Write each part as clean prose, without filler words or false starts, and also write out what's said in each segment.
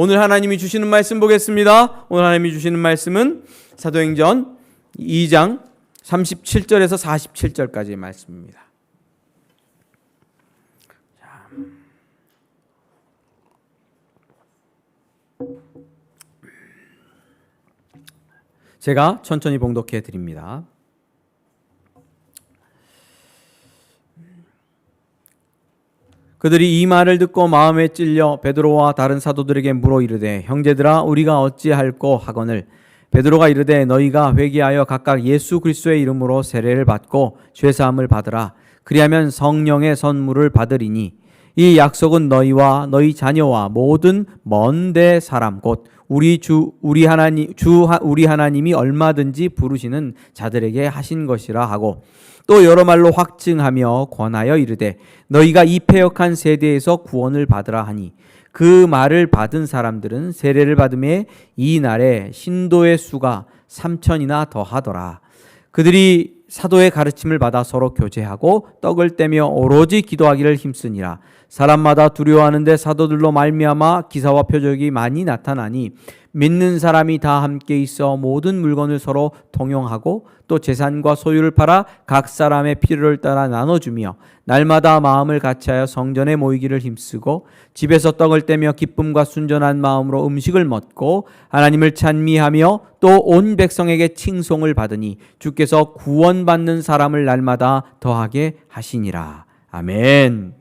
오늘 하나님이 주시는 말씀 보겠습니다. 오늘 하나님이 주시는 말씀은 사도행전 2장 37절에서 47절까지의 말씀입니다. 제가 천천히 봉독해 드립니다. 그들이 이 말을 듣고 마음에 찔려 베드로와 다른 사도들에게 물어 이르되 형제들아 우리가 어찌할꼬 하거늘 베드로가 이르되 너희가 회개하여 각각 예수 그리스도의 이름으로 세례를 받고 죄사함을 받으라. 그리하면 성령의 선물을 받으리니 이 약속은 너희와 너희 자녀와 모든 먼데 사람 곧 우리 하나님이 얼마든지 부르시는 자들에게 하신 것이라 하고 또 여러 말로 확증하며 권하여 이르되 너희가 이 패역한 세대에서 구원을 받으라 하니 그 말을 받은 사람들은 세례를 받음에 이 날에 신도의 수가 3,000이나 더하더라. 그들이 사도의 가르침을 받아 서로 교제하고 떡을 떼며 오로지 기도하기를 힘쓰니라. 사람마다 두려워하는데 사도들로 말미암아 기사와 표적이 많이 나타나니 믿는 사람이 다 함께 있어 모든 물건을 서로 통용하고 또 재산과 소유를 팔아 각 사람의 필요를 따라 나눠주며 날마다 마음을 같이하여 성전에 모이기를 힘쓰고 집에서 떡을 떼며 기쁨과 순전한 마음으로 음식을 먹고 하나님을 찬미하며 또 온 백성에게 칭송을 받으니 주께서 구원받는 사람을 날마다 더하게 하시니라. 아멘.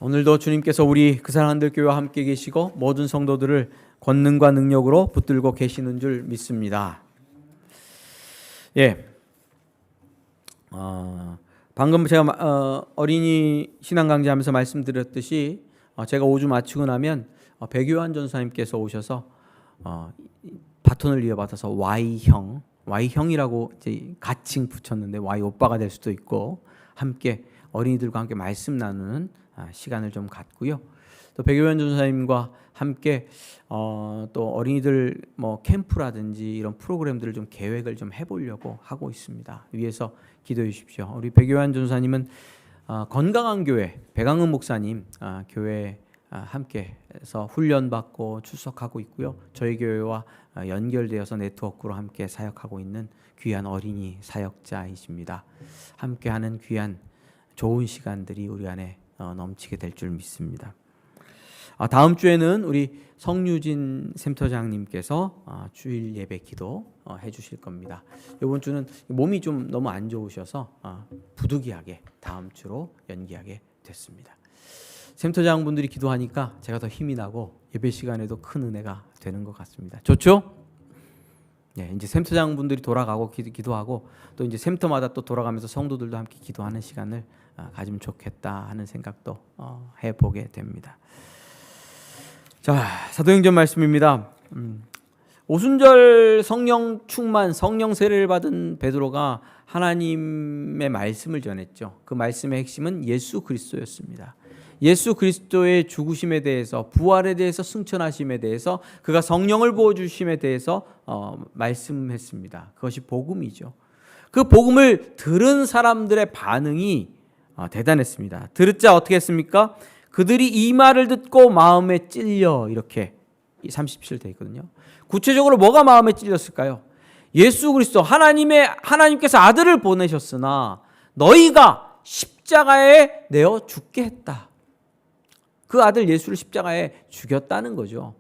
오늘도 주님께서 우리 그 사랑한들 교회와 함께 계시고 모든 성도들을 권능과 능력으로 붙들고 계시는 줄 믿습니다. 방금 제가 어린이 신앙 강좌하면서 말씀드렸듯이 제가 5주 마치고 나면 백요한 전사님께서 오셔서 바톤을 이어받아서 Y형이라고 이제 가칭 붙였는데 Y 오빠가 될 수도 있고 함께 어린이들과 함께 말씀 나누는 시간을 좀 갖고요. 또 백요한 전사님과 함께 또 어린이들 뭐 캠프라든지 이런 프로그램들을 좀 계획을 좀 해보려고 하고 있습니다. 위에서 기도해 주십시오. 우리 백요한 전사님은 건강한 교회 백왕은 목사님 교회 함께해서 훈련받고 출석하고 있고요. 저희 교회와 연결되어서 네트워크로 함께 사역하고 있는 귀한 어린이 사역자이십니다. 함께하는 귀한 좋은 시간들이 우리 안에 넘치게 될 줄 믿습니다. 다음 주에는 우리 성유진 센터장님께서 주일 예배 기도 해주실 겁니다. 이번 주는 몸이 좀 너무 안 좋으셔서 부득이하게 다음 주로 연기하게 됐습니다. 센터장분들이 기도하니까 제가 더 힘이 나고 예배 시간에도 큰 은혜가 되는 것 같습니다. 좋죠? 네, 이제 센터장분들이 돌아가고 기도하고 또 이제 센터마다 또 돌아가면서 성도들도 함께 기도하는 시간을 가지면 좋겠다 하는 생각도 해보게 됩니다. 자, 사도행전 말씀입니다. 오순절 성령 충만, 성령 세례를 받은 베드로가 하나님의 말씀을 전했죠. 그 말씀의 핵심은 예수 그리스도였습니다. 예수 그리스도의 죽으심에 대해서, 부활에 대해서, 승천하심에 대해서, 그가 성령을 부어주심에 대해서 말씀했습니다. 그것이 복음이죠. 그 복음을 들은 사람들의 반응이 대단했습니다. 들었자 어떻게 했습니까? 그들이 이 말을 듣고 마음에 찔려, 이렇게 37절 되어 있거든요. 구체적으로 뭐가 마음에 찔렸을까요? 예수 그리스도 하나님께서 아들을 보내셨으나 너희가 십자가에 내어 죽게 했다. 그 아들 예수를 십자가에 죽였다는 거죠.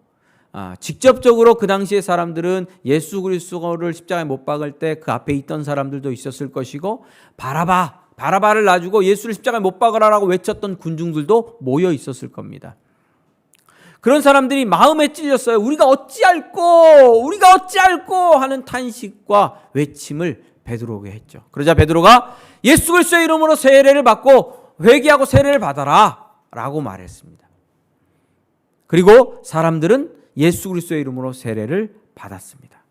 직접적으로 그 당시의 사람들은 예수 그리스도를 십자가에 못 박을 때 그 앞에 있던 사람들도 있었을 것이고 바라바를 놔주고 예수를 십자가에 못 박으라고 외쳤던 군중들도 모여 있었을 겁니다. 그런 사람들이 마음에 찔렸어요. 우리가 어찌할꼬 하는 탄식과 외침을 베드로에게 했죠. 그러자 베드로가 예수 그리스도의 이름으로 세례를 받고 회개하고 세례를 받아라 라고 말했습니다. 그리고 사람들은 예수 그리스도의 이름으로 세례를 받았습니다.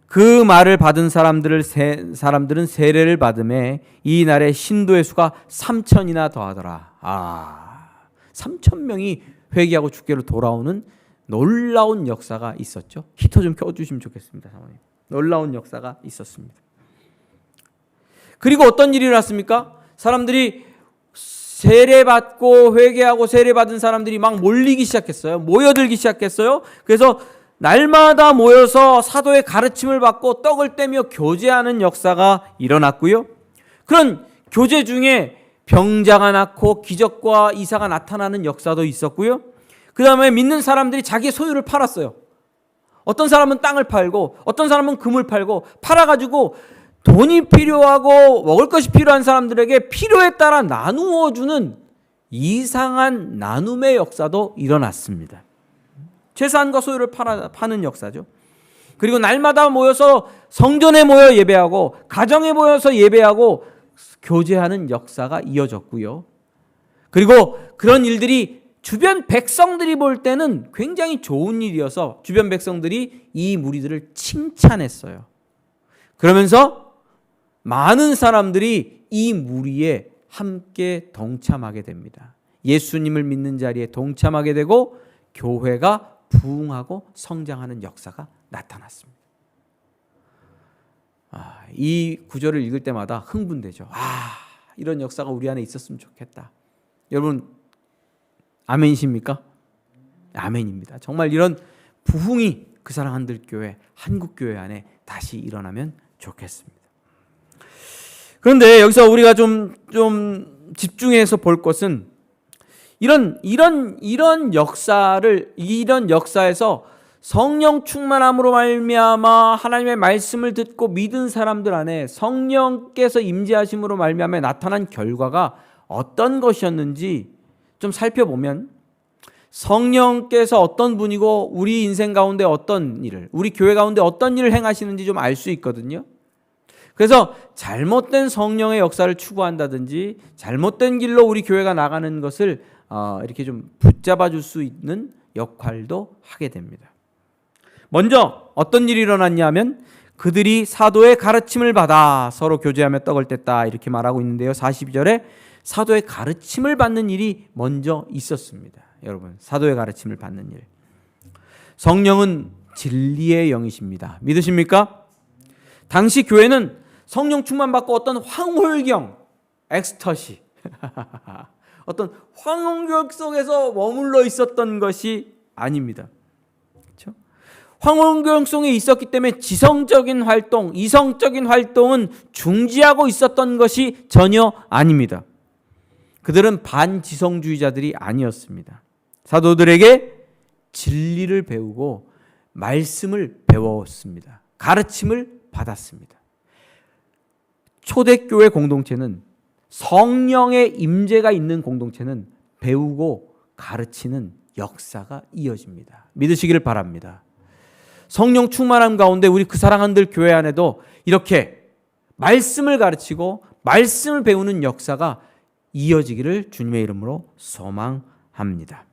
그 말을 받은 사람들은 세례를 받음에 이 날에 신도의 수가 3,000이나 더하더라. 3,000명이 회개하고 주께로 돌아오는 놀라운 역사가 있었죠. 히터 좀 켜주시면 좋겠습니다. 사모님. 놀라운 역사가 있었습니다. 그리고 어떤 일이 일어났습니까? 사람들이 세례받고 회개하고 세례받은 사람들이 막 몰리기 시작했어요. 모여들기 시작했어요. 그래서 날마다 모여서 사도의 가르침을 받고 떡을 떼며 교제하는 역사가 일어났고요. 그런 교제 중에 병자가 낫고 기적과 이사가 나타나는 역사도 있었고요. 그 다음에 믿는 사람들이 자기의 소유를 팔았어요. 어떤 사람은 땅을 팔고 어떤 사람은 금을 팔고 팔아가지고 돈이 필요하고 먹을 것이 필요한 사람들에게 필요에 따라 나누어 주는 이상한 나눔의 역사도 일어났습니다. 재산과 소유를 파는 역사죠. 그리고 날마다 모여서 성전에 모여 예배하고 가정에 모여서 예배하고 교제하는 역사가 이어졌고요. 그리고 그런 일들이 주변 백성들이 볼 때는 굉장히 좋은 일이어서 주변 백성들이 이 무리들을 칭찬했어요. 그러면서 많은 사람들이 이 무리에 함께 동참하게 됩니다. 예수님을 믿는 자리에 동참하게 되고 교회가 부흥하고 성장하는 역사가 나타났습니다. 이 구절을 읽을 때마다 흥분되죠. 이런 역사가 우리 안에 있었으면 좋겠다. 여러분 아멘이십니까? 아멘입니다. 정말 이런 부흥이 그 사랑하는 교회, 한국교회 안에 다시 일어나면 좋겠습니다. 그런데 여기서 우리가 좀 집중해서 볼 것은 이런 역사에서 성령 충만함으로 말미암아 하나님의 말씀을 듣고 믿은 사람들 안에 성령께서 임재하심으로 말미암아 나타난 결과가 어떤 것이었는지 좀 살펴보면 성령께서 어떤 분이고 우리 인생 가운데 어떤 일을, 우리 교회 가운데 어떤 일을 행하시는지 좀 알 수 있거든요. 그래서 잘못된 성령의 역사를 추구한다든지 잘못된 길로 우리 교회가 나가는 것을 이렇게 좀 붙잡아 줄 수 있는 역할도 하게 됩니다. 먼저 어떤 일이 일어났냐 하면 그들이 사도의 가르침을 받아 서로 교제하며 떡을 뗐다 이렇게 말하고 있는데요. 42절에 사도의 가르침을 받는 일이 먼저 있었습니다. 여러분, 사도의 가르침을 받는 일. 성령은 진리의 영이십니다. 믿으십니까? 당시 교회는 성령 충만받고 어떤 황홀경, 엑스터시 어떤 황홀경 속에서 머물러 있었던 것이 아닙니다. 그렇죠? 황홀경 속에 있었기 때문에 지성적인 활동, 이성적인 활동은 중지하고 있었던 것이 전혀 아닙니다. 그들은 반지성주의자들이 아니었습니다. 사도들에게 진리를 배우고 말씀을 배웠습니다. 가르침을 받았습니다. 초대교회 공동체는 성령의 임재가 있는 공동체는 배우고 가르치는 역사가 이어집니다. 믿으시기를 바랍니다. 성령 충만함 가운데 우리 그 사랑하는 교회 안에도 이렇게 말씀을 가르치고 말씀을 배우는 역사가 이어지기를 주님의 이름으로 소망합니다.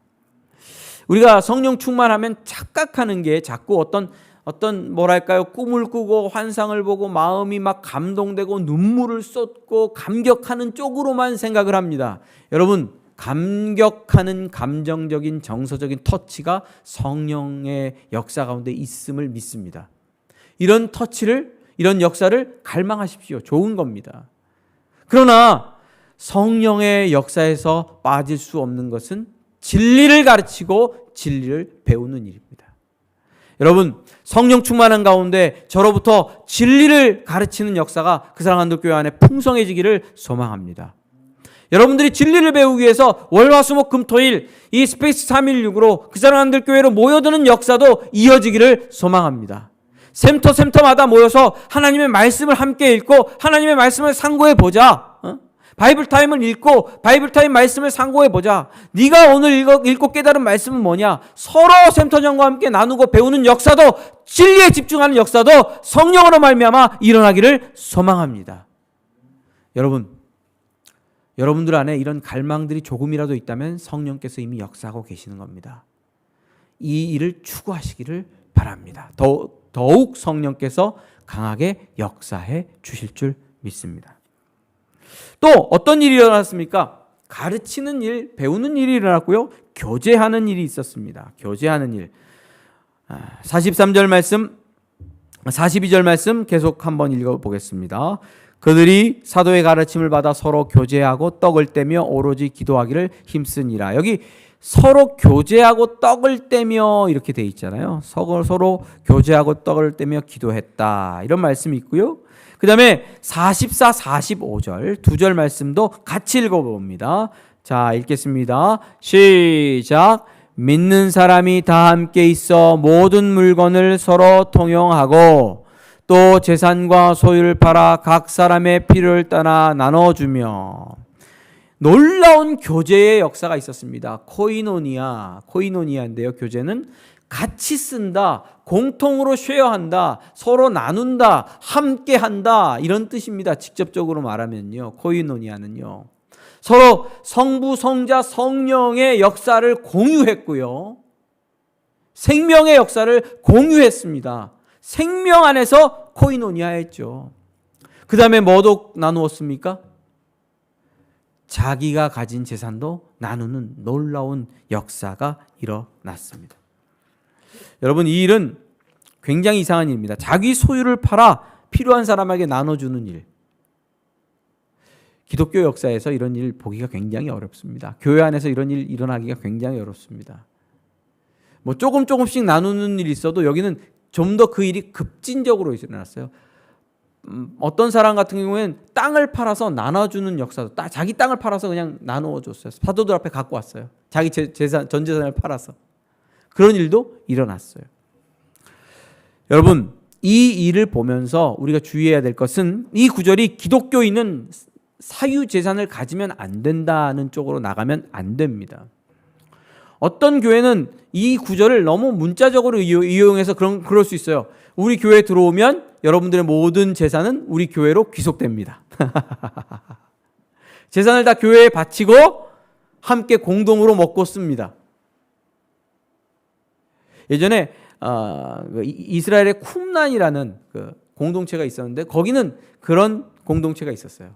우리가 성령 충만하면 착각하는 게 자꾸 어떤 뭐랄까요, 꿈을 꾸고 환상을 보고 마음이 막 감동되고 눈물을 쏟고 감격하는 쪽으로만 생각을 합니다. 여러분, 감격하는 감정적인 정서적인 터치가 성령의 역사 가운데 있음을 믿습니다. 이런 터치를, 이런 역사를 갈망하십시오. 좋은 겁니다. 그러나 성령의 역사에서 빠질 수 없는 것은 진리를 가르치고 진리를 배우는 일입니다. 여러분, 성령 충만한 가운데 저로부터 진리를 가르치는 역사가 그 사랑하는 교회 안에 풍성해지기를 소망합니다. 여러분들이 진리를 배우기 위해서 월화수목금토일 이 스페이스 316으로 그 사랑하는 교회로 모여드는 역사도 이어지기를 소망합니다. 샘터마다 모여서 하나님의 말씀을 함께 읽고 하나님의 말씀을 상고해 보자. 바이블타임을 읽고 바이블타임 말씀을 상고해보자. 네가 오늘 읽고 깨달은 말씀은 뭐냐? 서로 샘터전과 함께 나누고 배우는 역사도, 진리에 집중하는 역사도 성령으로 말미암아 일어나기를 소망합니다. 여러분들 안에 이런 갈망들이 조금이라도 있다면 성령께서 이미 역사하고 계시는 겁니다. 이 일을 추구하시기를 바랍니다. 더욱 성령께서 강하게 역사해 주실 줄 믿습니다. 또 어떤 일이 일어났습니까? 가르치는 일, 배우는 일이 일어났고요. 교제하는 일이 있었습니다. 교제하는 일. 43절 말씀, 42절 말씀 계속 한번 읽어보겠습니다. 그들이 사도의 가르침을 받아 서로 교제하고 떡을 떼며 오로지 기도하기를 힘쓰니라. 여기 서로 교제하고 떡을 떼며 이렇게 돼 있잖아요. 서로 교제하고 떡을 떼며 기도했다. 이런 말씀이 있고요. 그 다음에 44, 45절 두 절 말씀도 같이 읽어봅니다. 자, 읽겠습니다. 시작. 믿는 사람이 다 함께 있어 모든 물건을 서로 통용하고 또 재산과 소유를 팔아 각 사람의 필요를 따라 나눠주며. 놀라운 교제의 역사가 있었습니다. 코이노니아인데요. 교제는 같이 쓴다, 공통으로 쉐어한다, 서로 나눈다, 함께 한다, 이런 뜻입니다. 직접적으로 말하면요. 코이노니아는요. 서로 성부, 성자, 성령의 역사를 공유했고요. 생명의 역사를 공유했습니다. 생명 안에서 코이노니아였죠. 그 다음에 뭐도 나누었습니까? 자기가 가진 재산도 나누는 놀라운 역사가 일어났습니다. 여러분, 이 일은 굉장히 이상한 일입니다. 자기 소유를 팔아 필요한 사람에게 나눠주는 일. 기독교 역사에서 이런 일 보기가 굉장히 어렵습니다. 교회 안에서 이런 일 일어나기가 굉장히 어렵습니다. 뭐 조금씩 나누는 일이 있어도 여기는 좀 더 그 일이 급진적으로 일어났어요. 어떤 사람 같은 경우에는 땅을 팔아서 나눠주는 역사도, 자기 땅을 팔아서 그냥 나누어줬어요. 사도들 앞에 갖고 왔어요. 자기 재산, 전 재산을 팔아서. 그런 일도 일어났어요. 여러분, 이 일을 보면서 우리가 주의해야 될 것은 이 구절이 기독교인은 사유 재산을 가지면 안 된다는 쪽으로 나가면 안 됩니다. 어떤 교회는 이 구절을 너무 문자적으로 이용해서 그럴 수 있어요. 우리 교회에 들어오면 여러분들의 모든 재산은 우리 교회로 귀속됩니다. 재산을 다 교회에 바치고 함께 공동으로 먹고 씁니다. 예전에 이스라엘의 쿰란이라는 그 공동체가 있었는데 거기는 그런 공동체가 있었어요.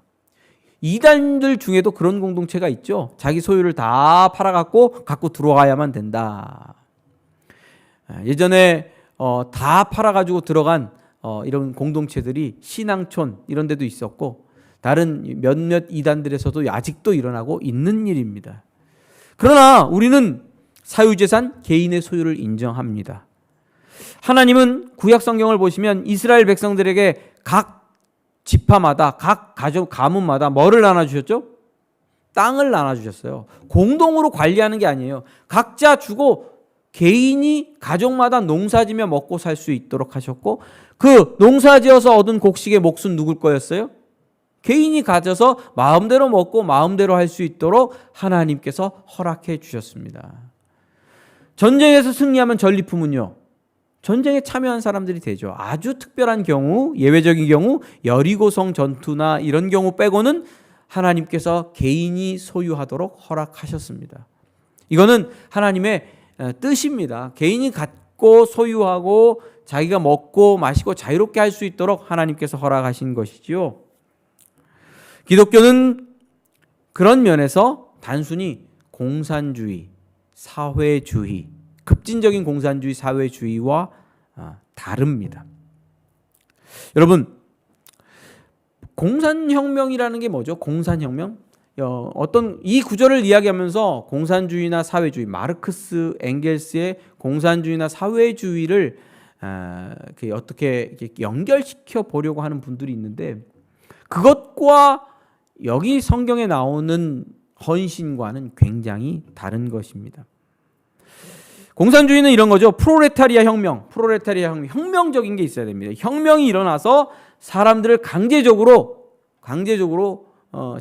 이단들 중에도 그런 공동체가 있죠. 자기 소유를 다 팔아갖고 갖고 들어와야만 된다. 예전에 다 팔아가지고 들어간 이런 공동체들이 신앙촌 이런 데도 있었고 다른 몇몇 이단들에서도 아직도 일어나고 있는 일입니다. 그러나 우리는 사유재산 개인의 소유를 인정합니다. 하나님은 구약 성경을 보시면 이스라엘 백성들에게 각 지파마다 각 가족 가문마다 뭐를 나눠주셨죠? 땅을 나눠주셨어요. 공동으로 관리하는 게 아니에요. 각자 주고 개인이 가족마다 농사지며 먹고 살 수 있도록 하셨고 그 농사지어서 얻은 곡식의 몫은 누굴 거였어요? 개인이 가져서 마음대로 먹고 마음대로 할 수 있도록 하나님께서 허락해 주셨습니다. 전쟁에서 승리하면 전리품은요? 전쟁에 참여한 사람들이 되죠. 아주 특별한 경우, 예외적인 경우, 여리고성 전투나 이런 경우 빼고는 하나님께서 개인이 소유하도록 허락하셨습니다. 이거는 하나님의 뜻입니다. 개인이 갖고 소유하고 자기가 먹고 마시고 자유롭게 할 수 있도록 하나님께서 허락하신 것이지요. 기독교는 그런 면에서 단순히 공산주의, 사회주의, 급진적인 공산주의, 사회주의와 다릅니다. 여러분, 공산혁명이라는 게 뭐죠? 공산혁명? 어떤 이 구절을 이야기하면서 공산주의나 사회주의, 마르크스, 엥겔스의 공산주의나 사회주의를 어떻게 연결시켜 보려고 하는 분들이 있는데 그것과 여기 성경에 나오는 헌신과는 굉장히 다른 것입니다. 공산주의는 이런 거죠. 프롤레타리아 혁명, 혁명적인 게 있어야 됩니다. 혁명이 일어나서 사람들을 강제적으로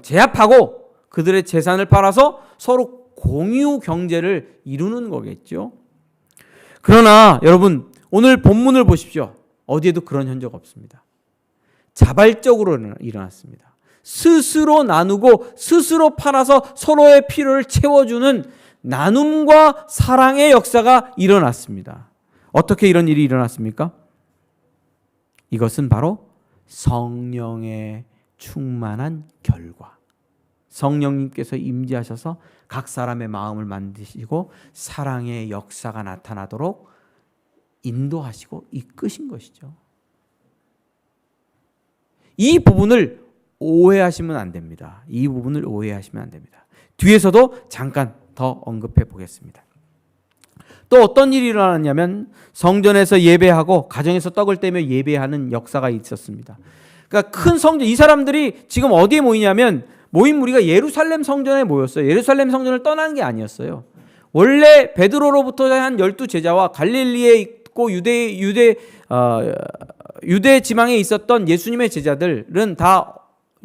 제압하고 그들의 재산을 팔아서 서로 공유 경제를 이루는 거겠죠. 그러나 여러분, 오늘 본문을 보십시오. 어디에도 그런 현적 없습니다. 자발적으로 일어났습니다. 스스로 나누고 스스로 팔아서 서로의 필요를 채워주는 나눔과 사랑의 역사가 일어났습니다. 어떻게 이런 일이 일어났습니까? 이것은 바로 성령의 충만한 결과. 성령님께서 임재하셔서 각 사람의 마음을 만드시고 사랑의 역사가 나타나도록 인도하시고 이끄신 것이죠. 이 부분을 오해하시면 안 됩니다. 이 부분을 오해하시면 안 됩니다. 뒤에서도 잠깐 더 언급해 보겠습니다. 또 어떤 일이 일어났냐면 성전에서 예배하고 가정에서 떡을 떼며 예배하는 역사가 있었습니다. 그러니까 큰 성전, 이 사람들이 지금 어디에 모이냐면 모인 무리가 예루살렘 성전에 모였어요. 예루살렘 성전을 떠난 게 아니었어요. 원래 베드로로부터 한 12제자와 갈릴리에 있고 유대 지방에 있었던 예수님의 제자들은 다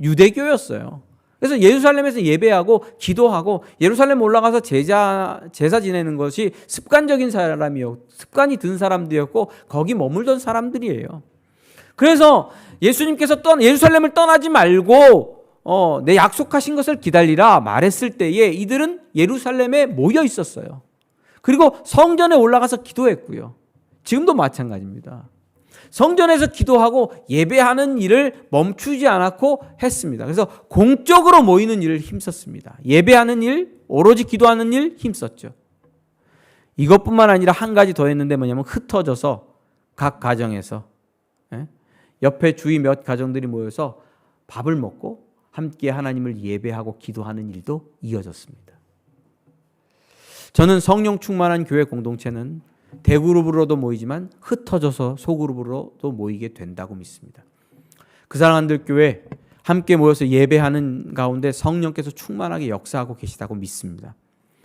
유대교였어요. 그래서 예루살렘에서 예배하고 기도하고 예루살렘 올라가서 제사 지내는 것이 습관적인 습관이 든 사람들이었고 거기 머물던 사람들이에요. 그래서 예수님께서 예루살렘을 떠나지 말고 내 약속하신 것을 기다리라 말했을 때에 이들은 예루살렘에 모여 있었어요. 그리고 성전에 올라가서 기도했고요. 지금도 마찬가지입니다. 성전에서 기도하고 예배하는 일을 멈추지 않았고 했습니다. 그래서 공적으로 모이는 일을 힘썼습니다. 예배하는 일, 오로지 기도하는 일 힘썼죠. 이것뿐만 아니라 한 가지 더 했는데 뭐냐면 흩어져서 각 가정에서 옆에 주위 몇 가정들이 모여서 밥을 먹고 함께 하나님을 예배하고 기도하는 일도 이어졌습니다. 저는 성령 충만한 교회 공동체는 대그룹으로도 모이지만 흩어져서 소그룹으로도 모이게 된다고 믿습니다. 그 사랑하는 교회 함께 모여서 예배하는 가운데 성령께서 충만하게 역사하고 계시다고 믿습니다.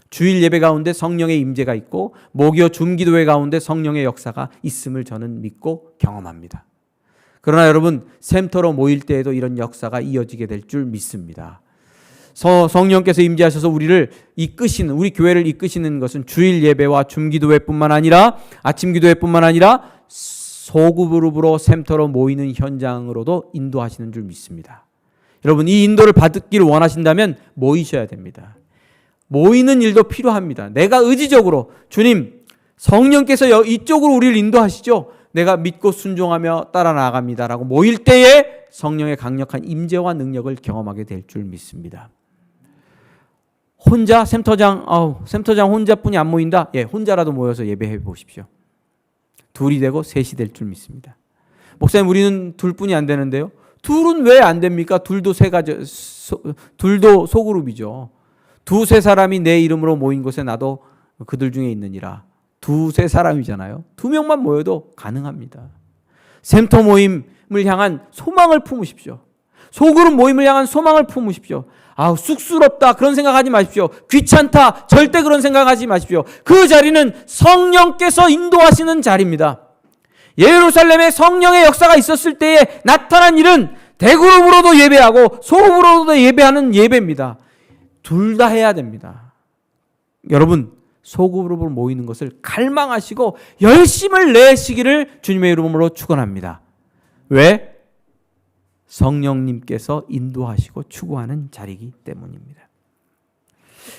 주일 예배 가운데 성령의 임재가 있고 목요 줌기도회 가운데 성령의 역사가 있음을 저는 믿고 경험합니다. 그러나 여러분 샘터로 모일 때에도 이런 역사가 이어지게 될 줄 믿습니다. 성령께서 임재하셔서 우리 교회를 이끄시는 것은 주일 예배와 줌기도회뿐만 아니라 아침 기도회뿐만 아니라 소그룹으로 샘터로 모이는 현장으로도 인도하시는 줄 믿습니다. 여러분 이 인도를 받기를 원하신다면 모이셔야 됩니다. 모이는 일도 필요합니다. 내가 의지적으로 주님 성령께서 이쪽으로 우리를 인도하시죠. 내가 믿고 순종하며 따라 나아갑니다라고 모일 때에 성령의 강력한 임재와 능력을 경험하게 될 줄 믿습니다. 혼자 샘터장 혼자뿐이 안 모인다? 예, 혼자라도 모여서 예배해 보십시오. 둘이 되고 셋이 될 줄 믿습니다. 목사님 우리는 둘뿐이 안 되는데요. 둘은 왜 안 됩니까? 둘도 소그룹이죠. 두세 사람이 내 이름으로 모인 곳에 나도 그들 중에 있느니라. 두세 사람이잖아요. 2명만 모여도 가능합니다. 샘터 모임을 향한 소망을 품으십시오. 소그룹 모임을 향한 소망을 품으십시오. 쑥스럽다 그런 생각하지 마십시오. 귀찮다 절대 그런 생각하지 마십시오. 그 자리는 성령께서 인도하시는 자리입니다. 예루살렘에 성령의 역사가 있었을 때에 나타난 일은 대그룹으로도 예배하고 소그룹으로도 예배하는 예배입니다. 둘 다 해야 됩니다. 여러분 소그룹으로 모이는 것을 갈망하시고 열심을 내시기를 주님의 이름으로 축원합니다. 왜? 성령님께서 인도하시고 추구하는 자리이기 때문입니다.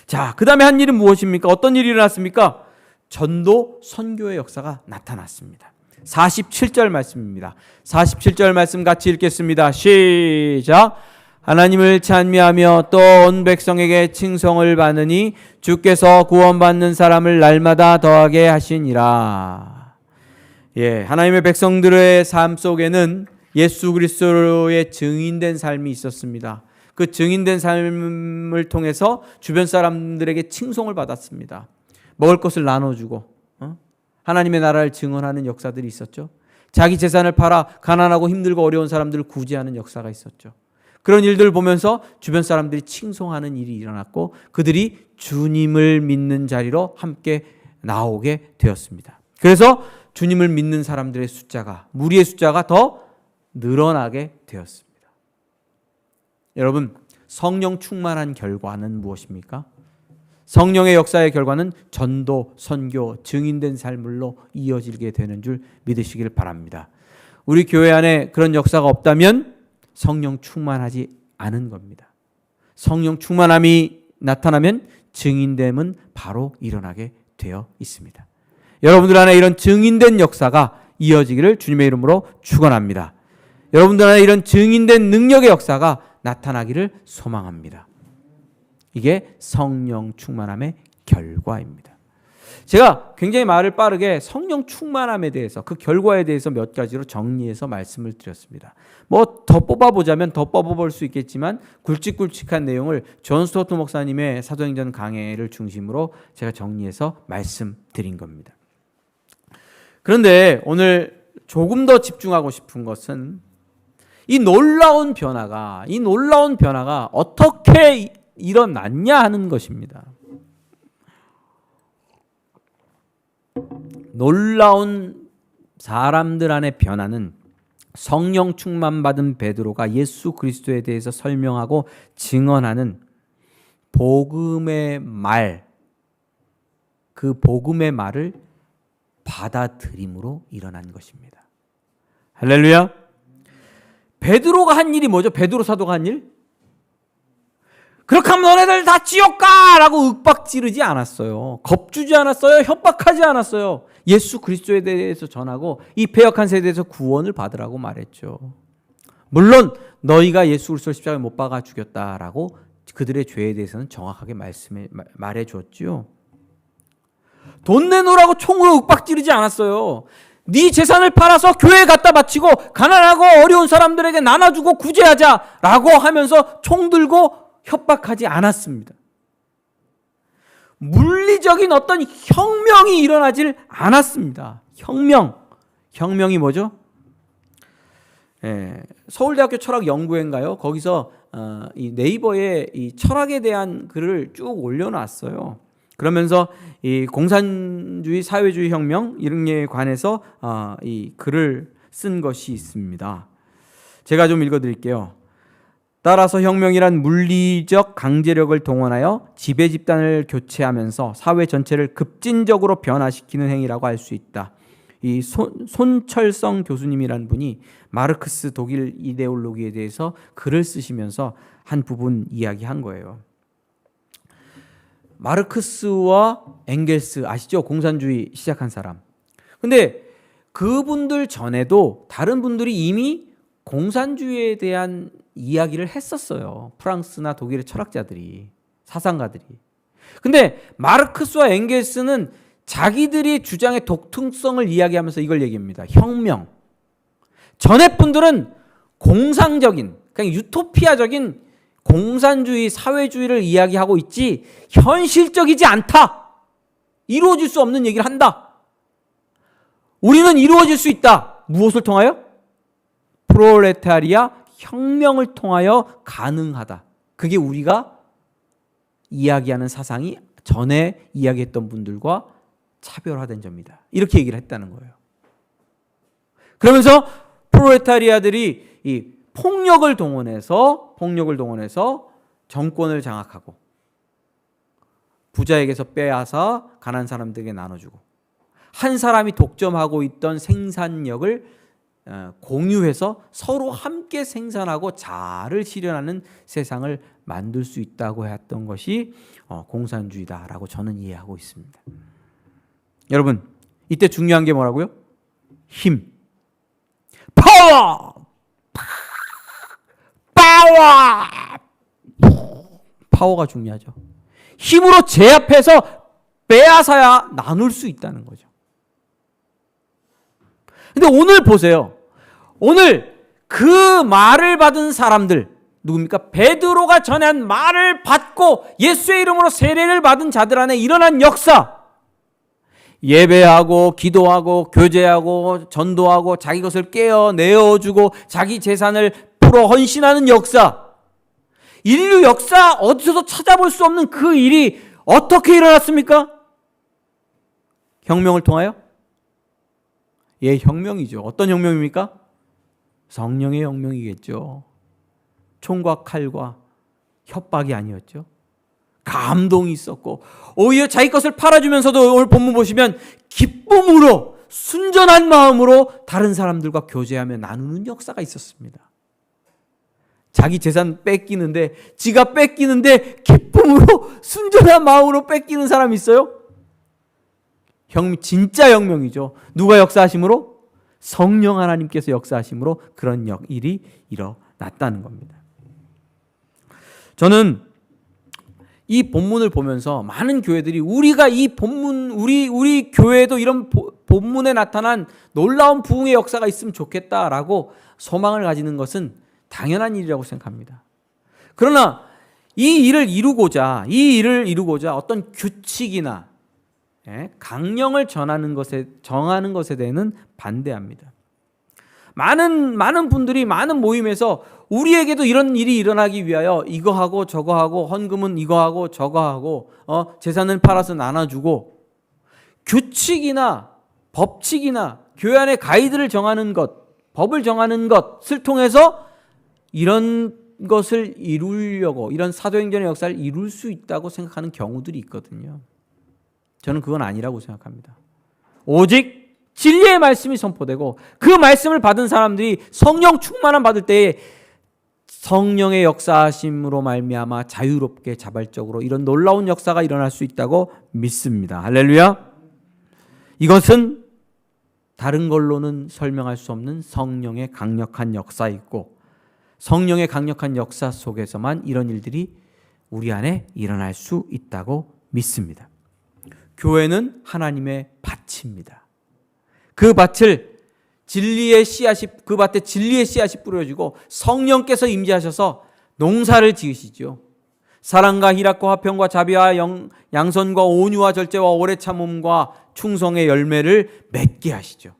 자, 그 다음에 한 일은 무엇입니까? 어떤 일이 일어났습니까? 전도 선교의 역사가 나타났습니다. 47절 말씀입니다. 47절 말씀 같이 읽겠습니다. 시작. 하나님을 찬미하며 또 온 백성에게 칭송을 받으니 주께서 구원받는 사람을 날마다 더하게 하시니라. 예, 하나님의 백성들의 삶 속에는 예수 그리스도의 증인된 삶이 있었습니다. 그 증인된 삶을 통해서 주변 사람들에게 칭송을 받았습니다. 먹을 것을 나눠주고 하나님의 나라를 증언하는 역사들이 있었죠. 자기 재산을 팔아 가난하고 힘들고 어려운 사람들을 구제하는 역사가 있었죠. 그런 일들을 보면서 주변 사람들이 칭송하는 일이 일어났고 그들이 주님을 믿는 자리로 함께 나오게 되었습니다. 그래서 주님을 믿는 사람들의 숫자가, 무리의 숫자가 더 늘어나게 되었습니다. 여러분, 성령 충만한 결과는 무엇입니까? 성령의 역사의 결과는 전도, 선교, 증인된 삶으로 이어지게 되는 줄 믿으시길 바랍니다. 우리 교회 안에 그런 역사가 없다면 성령 충만하지 않은 겁니다. 성령 충만함이 나타나면 증인됨은 바로 일어나게 되어 있습니다. 여러분들 안에 이런 증인된 역사가 이어지기를 주님의 이름으로 축원합니다. 여러분들 안에 이런 증인된 능력의 역사가 나타나기를 소망합니다. 이게 성령 충만함의 결과입니다. 제가 굉장히 말을 빠르게 성령 충만함에 대해서 그 결과에 대해서 몇 가지로 정리해서 말씀을 드렸습니다. 뭐 더 뽑아보자면 더 뽑아볼 수 있겠지만 굵직굵직한 내용을 존 스토트 목사님의 사도행전 강해를 중심으로 제가 정리해서 말씀드린 겁니다. 그런데 오늘 조금 더 집중하고 싶은 것은 이 놀라운 변화가 어떻게 일어났냐 하는 것입니다. 놀라운 사람들 안의 변화는 성령 충만 받은 베드로가 예수 그리스도에 대해서 설명하고 증언하는 복음의 말, 그 복음의 말을 받아들임으로 일어난 것입니다. 할렐루야. 베드로가 한 일이 뭐죠? 베드로 사도가 한 일? 그렇게 하면 너네들 다 지옥 가라고 윽박지르지 않았어요. 겁주지 않았어요. 협박하지 않았어요. 예수 그리스도에 대해서 전하고 이 패역한 세대에서 구원을 받으라고 말했죠. 물론 너희가 예수 그리스도 십자가에 못 박아 죽였다라고 그들의 죄에 대해서는 정확하게 말해 줬죠. 돈 내놓으라고 총으로 윽박지르지 않았어요. 네 재산을 팔아서 교회에 갖다 바치고 가난하고 어려운 사람들에게 나눠주고 구제하자라고 하면서 총 들고 협박하지 않았습니다. 물리적인 어떤 혁명이 일어나질 않았습니다. 혁명이 뭐죠? 서울대학교 철학연구회인가요? 거기서 이 네이버에 이 철학에 대한 글을 쭉 올려놨어요. 그러면서 이 공산주의, 사회주의 혁명 이런 에 관해서 이 글을 쓴 것이 있습니다. 제가 좀 읽어드릴게요. 따라서 혁명이란 물리적 강제력을 동원하여 지배 집단을 교체하면서 사회 전체를 급진적으로 변화시키는 행위라고 할 수 있다. 이 손철성 교수님이라는 분이 마르크스 독일 이데올로기에 대해서 글을 쓰시면서 한 부분 이야기한 거예요. 마르크스와 엥겔스 아시죠? 공산주의 시작한 사람. 근데 그분들 전에도 다른 분들이 이미 공산주의에 대한 이야기를 했었어요. 프랑스나 독일의 철학자들이, 사상가들이. 근데 마르크스와 엥겔스는 자기들이 주장의 독특성을 이야기하면서 이걸 얘기합니다. 혁명. 전에 분들은 공상적인, 그냥 유토피아적인 공산주의, 사회주의를 이야기하고 있지 현실적이지 않다. 이루어질 수 없는 얘기를 한다. 우리는 이루어질 수 있다. 무엇을 통하여? 프롤레타리아 혁명을 통하여 가능하다. 그게 우리가 이야기하는 사상이 전에 이야기했던 분들과 차별화된 점이다. 이렇게 얘기를 했다는 거예요. 그러면서 프롤레타리아들이 이 폭력을 동원해서 정권을 장악하고 부자에게서 빼앗아 가난한 사람들에게 나눠주고 한 사람이 독점하고 있던 생산력을 공유해서 서로 함께 생산하고 자아를 실현하는 세상을 만들 수 있다고 했던 것이 공산주의다라고 저는 이해하고 있습니다. 여러분, 이때 중요한 게 뭐라고요? 힘. 파워! 파워가 중요하죠. 힘으로 제압해서 빼앗아야 나눌 수 있다는 거죠. 근데 오늘 보세요. 오늘 그 말을 받은 사람들 누굽니까? 베드로가 전한 말을 받고 예수의 이름으로 세례를 받은 자들 안에 일어난 역사. 예배하고 기도하고 교제하고 전도하고 자기 것을 내어주고 자기 재산을 풀어 헌신하는 역사. 인류 역사 어디서도 찾아볼 수 없는 그 일이 어떻게 일어났습니까? 혁명을 통하여? 예, 혁명이죠. 어떤 혁명입니까? 성령의 혁명이겠죠. 총과 칼과 협박이 아니었죠. 감동이 있었고 오히려 자기 것을 팔아주면서도 오늘 본문 보시면 기쁨으로 순전한 마음으로 다른 사람들과 교제하며 나누는 역사가 있었습니다. 자기 재산 뺏기는데 지가 뺏기는데 기쁨으로 순전한 마음으로 뺏기는 사람이 있어요? 진짜 혁명이죠. 누가 역사하심으로? 성령 하나님께서 역사하심으로 그런 일이 일어났다는 겁니다. 저는 이 본문을 보면서 많은 교회들이 우리가 이 본문 우리 교회에도 이런 본문에 나타난 놀라운 부흥의 역사가 있으면 좋겠다라고 소망을 가지는 것은 당연한 일이라고 생각합니다. 그러나 이 일을 이루고자 어떤 규칙이나 강령을 정하는 것에 대해서는 반대합니다. 많은 분들이 많은 모임에서 우리에게도 이런 일이 일어나기 위하여 이거 하고 저거 하고 헌금은 이거 하고 저거 하고 재산을 팔아서 나눠주고 규칙이나 법칙이나 교회 안에 가이드를 정하는 것, 법을 정하는 것을 통해서 이런 것을 이루려고 이런 사도행전의 역사를 이룰 수 있다고 생각하는 경우들이 있거든요. 저는 그건 아니라고 생각합니다. 오직 진리의 말씀이 선포되고 그 말씀을 받은 사람들이 성령 충만함 받을 때에 성령의 역사하심으로 말미암아 자유롭게 자발적으로 이런 놀라운 역사가 일어날 수 있다고 믿습니다. 할렐루야. 이것은 다른 걸로는 설명할 수 없는 성령의 강력한 역사이고 성령의 강력한 역사 속에서만 이런 일들이 우리 안에 일어날 수 있다고 믿습니다. 교회는 하나님의 밭입니다. 그 밭에 진리의 씨앗이 뿌려지고 성령께서 임재하셔서 농사를 지으시죠. 사랑과 희락과 화평과 자비와 양선과 온유와 절제와 오래 참음과 충성의 열매를 맺게 하시죠.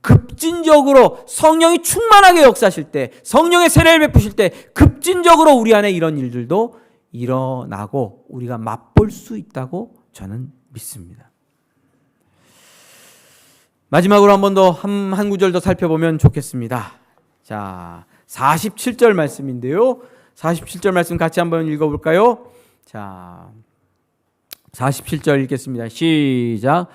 급진적으로 성령이 충만하게 역사하실 때, 성령의 세례를 베푸실 때 급진적으로 우리 안에 이런 일들도 일어나고 우리가 맛볼 수 있다고 저는 믿습니다. 마지막으로 한 번 더 한 구절 더 살펴보면 좋겠습니다. 자, 47절 말씀인데요. 47절 말씀 같이 한번 읽어볼까요? 자, 47절 읽겠습니다. 시작.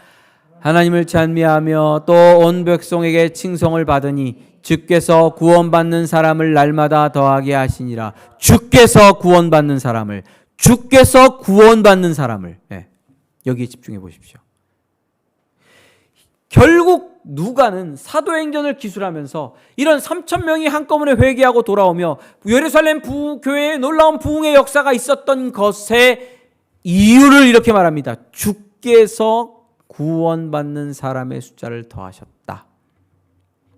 하나님을 찬미하며 또 온 백성에게 칭송을 받으니 주께서 구원받는 사람을 날마다 더하게 하시니라. 주께서 구원받는 사람을 여기에 집중해 보십시오. 결국 누가는 사도행전을 기술하면서 이런 3,000명이 한꺼번에 회개하고 돌아오며 예루살렘 교회에 놀라운 부흥의 역사가 있었던 것의 이유를 이렇게 말합니다. 주께서 구원받는 사람의 숫자를 더하셨다.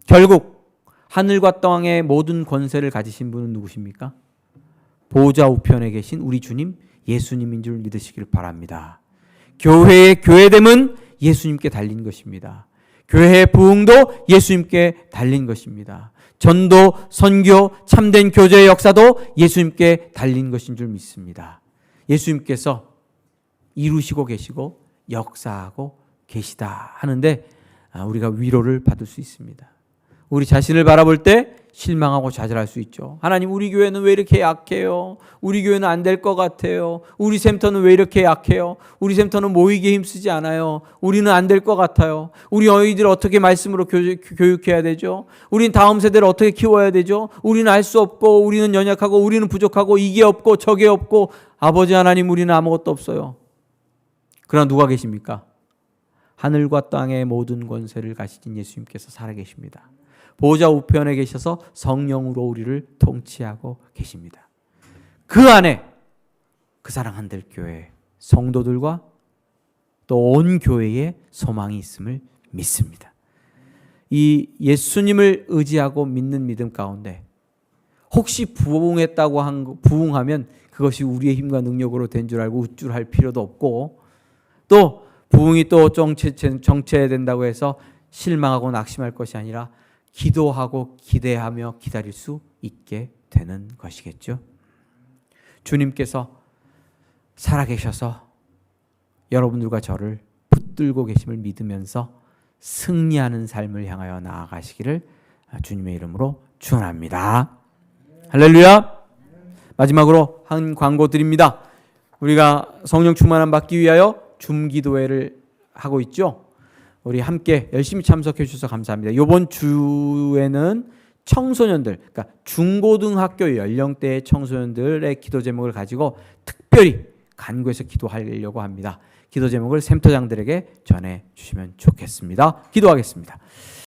결국 하늘과 땅의 모든 권세를 가지신 분은 누구십니까? 보좌 우편에 계신 우리 주님 예수님인 줄 믿으시길 바랍니다. 교회의 교회됨은 예수님께 달린 것입니다. 교회의 부흥도 예수님께 달린 것입니다. 전도, 선교, 참된 교제의 역사도 예수님께 달린 것인 줄 믿습니다. 예수님께서 이루시고 계시고 역사하고 계시다 하는데 우리가 위로를 받을 수 있습니다. 우리 자신을 바라볼 때 실망하고 좌절할 수 있죠. 하나님, 우리 교회는 왜 이렇게 약해요? 우리 교회는 안 될 것 같아요. 우리 센터는 왜 이렇게 약해요? 우리 센터는 모이기에 힘쓰지 않아요. 우리는 안 될 것 같아요. 우리 아이들을 어떻게 말씀으로 교육해야 되죠? 우리는 다음 세대를 어떻게 키워야 되죠? 우리는 알 수 없고 우리는 연약하고 우리는 부족하고 이게 없고 저게 없고 아버지 하나님, 우리는 아무것도 없어요. 그러나 누가 계십니까? 하늘과 땅의 모든 권세를 가지신 예수님께서 살아계십니다. 보좌 우편에 계셔서 성령으로 우리를 통치하고 계십니다. 그 안에 그 사랑 한들 교회 성도들과 또 온 교회에 소망이 있음을 믿습니다. 이 예수님을 의지하고 믿는 믿음 가운데 혹시 부흥하면 그것이 우리의 힘과 능력으로 된 줄 알고 우쭐할 필요도 없고, 또 부흥이 또 정체된다고 해서 실망하고 낙심할 것이 아니라 기도하고 기대하며 기다릴 수 있게 되는 것이겠죠. 주님께서 살아계셔서 여러분들과 저를 붙들고 계심을 믿으면서 승리하는 삶을 향하여 나아가시기를 주님의 이름으로 축원합니다. 할렐루야. 마지막으로 한 광고 드립니다. 우리가 성령 충만함 받기 위하여 줌기도회를 하고 있죠. 우리 함께 열심히 참석해 주셔서 감사합니다. 이번 주에는 청소년들, 그러니까 중고등학교 연령대의 청소년들의 기도 제목을 가지고 특별히 간구해서 기도하려고 합니다. 기도 제목을 센터장들에게 전해 주시면 좋겠습니다. 기도하겠습니다.